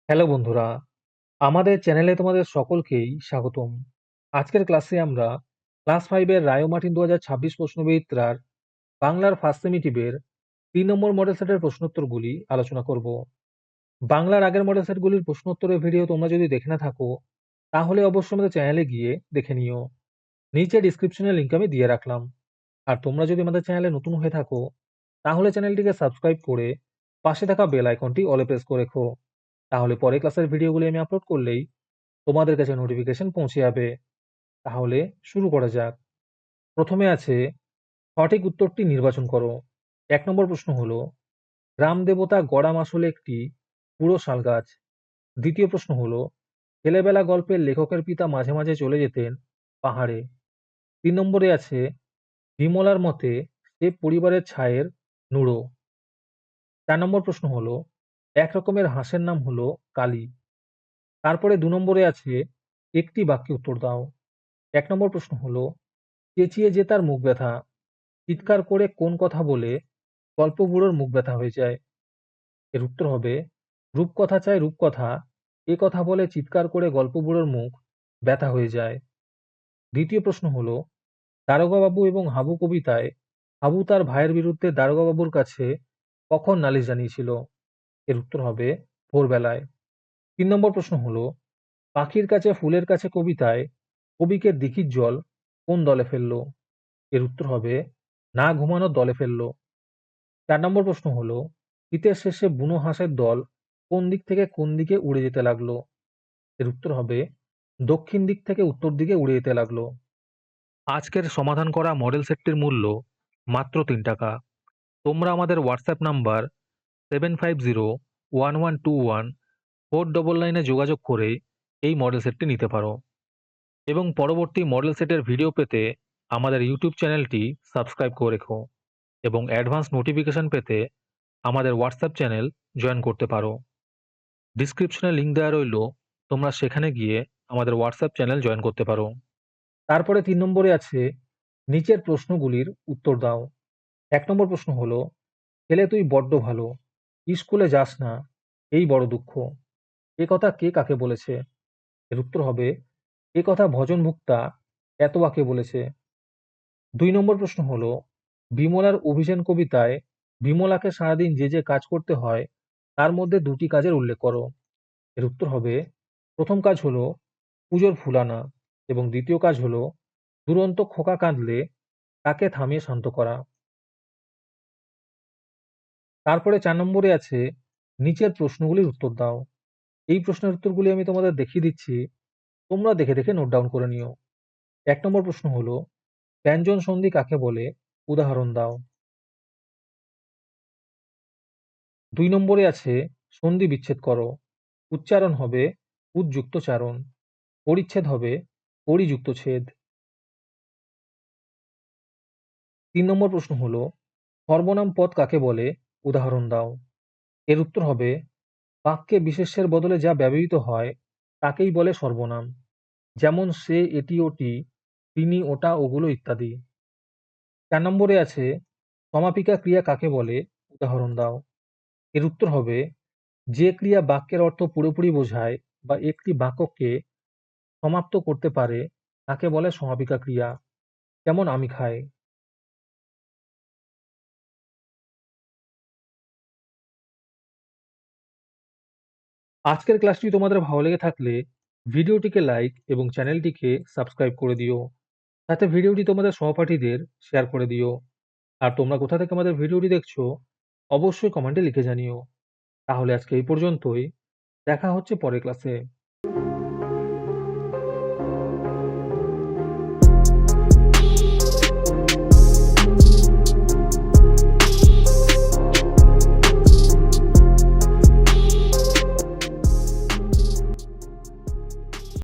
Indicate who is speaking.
Speaker 1: Hello বন্ধুরা, আমাদের চ্যানেলে তোমাদের সকলকেই স্বাগতম। আজকের ক্লাসে আমরা ক্লাস 5 এর রায়োমার্টিন 2026 প্রশ্নবিচিত্রার বাংলার ফার্স্ট সেমিটিভের 3 নম্বর মডেল সেটের প্রশ্নোত্তরগুলি আলোচনা করব। বাংলার আগের মডেল সেটগুলির প্রশ্নোত্তরের ভিডিও তোমরা যদি দেখে না থাকো, তাহলে অবশ্যই আমাদের চ্যানেলে গিয়ে দেখে নিও। নিচে ডিসক্রিপশনে লিংক আমি দিয়ে রাখলাম। আর তোমরা যদি আমাদের চ্যানেলে নতুন হয়ে থাকো, তাহলে চ্যানেলটিকে সাবস্ক্রাইব করে পাশে থাকা বেল আইকনটি অলে প্রেস করে রেখো। তাহলে পরের ক্লাসের ভিডিওগুলি আমি আপলোড করলেই তোমাদের কাছে নোটিফিকেশন পৌঁছে যাবে। তাহলে শুরু করা যাক। প্রথমে আছে সঠিক উত্তরটি নির্বাচন করো। 1 নম্বর প্রশ্ন হলো, গ্রাম দেবতা গড়াম আসলে একটি পুরো শাল গাছ। দ্বিতীয় প্রশ্ন হলো, ছেলেবেলা গল্পের লেখকের পিতা মাঝে মাঝে চলে যেতেন পাহাড়ে। 3 নম্বরে আছে, বিমলার মতে সে পরিবারের ছায়ের নুড়ো। 4 নম্বর প্রশ্ন হলো, এক রকমের হাঁসের নাম হলো কালী। তারপরে 2 নম্বরে আছে, একটি বাক্যে উত্তর দাও। 1 নম্বর প্রশ্ন হলো, চেঁচিয়ে যে তার মুখ ব্যথা, চিৎকার করে কোন কথা বলে গল্প বুড়োর মুখ ব্যথা হয়ে যায়? এর উত্তর হবে, রূপকথা চাই রূপকথা, এ কথা বলে চিৎকার করে গল্প বুড়োর মুখ ব্যথা হয়ে যায়। দ্বিতীয় প্রশ্ন হলো, দারোগাবাবু এবং হাবু কবিতায় হাবু তার ভাইয়ের বিরুদ্ধে দারোগাবাবুর কাছে কখন নালিশ জানিয়েছিল? এর উত্তর হবে, ভোরবেলায়। 3 নম্বর প্রশ্ন হলো, পাখির কাছে ফুলের কাছে কবিতায় কবিকে দিঘির জল কোন দলে ফেললো? এর উত্তর হবে, না ঘুমানোর দলে ফেললো। 4 নম্বর প্রশ্ন হলো, শীতের শেষে বুনো হাঁসের দল কোন দিক থেকে কোন দিকে উড়ে যেতে লাগলো? এর উত্তর হবে, দক্ষিণ দিক থেকে উত্তর দিকে উড়ে যেতে লাগলো। আজকের সমাধান করা মডেল সেটটির মূল্য মাত্র 3 টাকা। তোমরা আমাদের হোয়াটসঅ্যাপ নাম্বার 7501121499 যোগাযোগ করে এই মডেল সেটটি নিতে পারো এবং পরবর্তী মডেল সেটের ভিডিও পেতে আমাদের ইউটিউব চ্যানেলটি সাবস্ক্রাইব করে রেখো এবং অ্যাডভান্স নোটিফিকেশন পেতে আমাদের হোয়াটসঅ্যাপ চ্যানেল জয়েন করতে পারো। ডিসক্রিপশনে লিংক দেওয়া রইল, তোমরা সেখানে গিয়ে আমাদের হোয়াটসঅ্যাপ চ্যানেল জয়েন করতে পারো। তারপরে 3 নম্বরে আছে, নিচের প্রশ্নগুলির উত্তর দাও। 1 নম্বর প্রশ্ন হলো, ছেলে তুই বড্ড ভালো, স্কুলে যাস না, এই বড় দুঃখ। এ কথা কে কাকে বলেছে? এর উত্তর হবে, এ কথা ভজন ভুক্তা এতবাকে বলেছে। 2 নম্বর প্রশ্ন হলো, বিমলার অভিযান কবিতায় বিমলাকে সারাদিন যে যে কাজ করতে হয় তার মধ্যে দুটি কাজের উল্লেখ করো। এর উত্তর হবে, প্রথম কাজ হলো পুজোর ফুল আনা এবং দ্বিতীয় কাজ হলো দুরন্ত খোকা কাঁদলে তাকে থামিয়ে শান্ত করা। তারপরে 4 নম্বরে আছে, নিচের প্রশ্নগুলির উত্তর দাও। এই প্রশ্নের উত্তরগুলি আমি তোমাদের দেখিয়ে দিচ্ছি, তোমরা দেখে দেখে নোট ডাউন করে নিও। 1 নম্বর প্রশ্ন হলো, ব্যঞ্জন সন্ধি কাকে বলে, উদাহরণ দাও। 2 নম্বরে আছে, সন্ধি বিচ্ছেদ করো। উচ্চারণ হবে উযযুক্ত চারণ, পরিচ্ছেদ হবে পরিযুক্ত ছেদ। 3 নম্বর প্রশ্ন হলো, সর্বনাম পদ কাকে বলে, উদাহরণ দাও। এর উত্তর হবে, বাক্যে বিশেষ্যের বদলে যা ব্যবহৃত হয় তাকেই বলে সর্বনাম, যেমন সে, এটি, ওটি, তিনি, ওটা, ওগুলো ইত্যাদি। 4 নম্বরে আছে, সমাপিকা ক্রিয়া কাকে বলে, উদাহরণ দাও। এর উত্তর হবে, যে ক্রিয়া বাক্যের অর্থ পুরোপুরি বোঝায় বা একটি বাক্যকে সমাপ্ত করতে পারে তাকে বলে সমাপিকা ক্রিয়া, যেমন আমি খাই। আজকের ক্লাসটি তোমাদের ভালো লেগে থাকলে ভিডিওটিকে লাইক এবং চ্যানেলটিকে সাবস্ক্রাইব করে দিও। সাথে ভিডিওটি তোমাদের সহপাঠীদের শেয়ার করে দিও। আর তোমরা কোথা থেকে আমাদের ভিডিওটি দেখছো অবশ্যই কমেন্টে লিখে জানিও। তাহলে আজকে এই পর্যন্তই, দেখা হচ্ছে পরের ক্লাসে।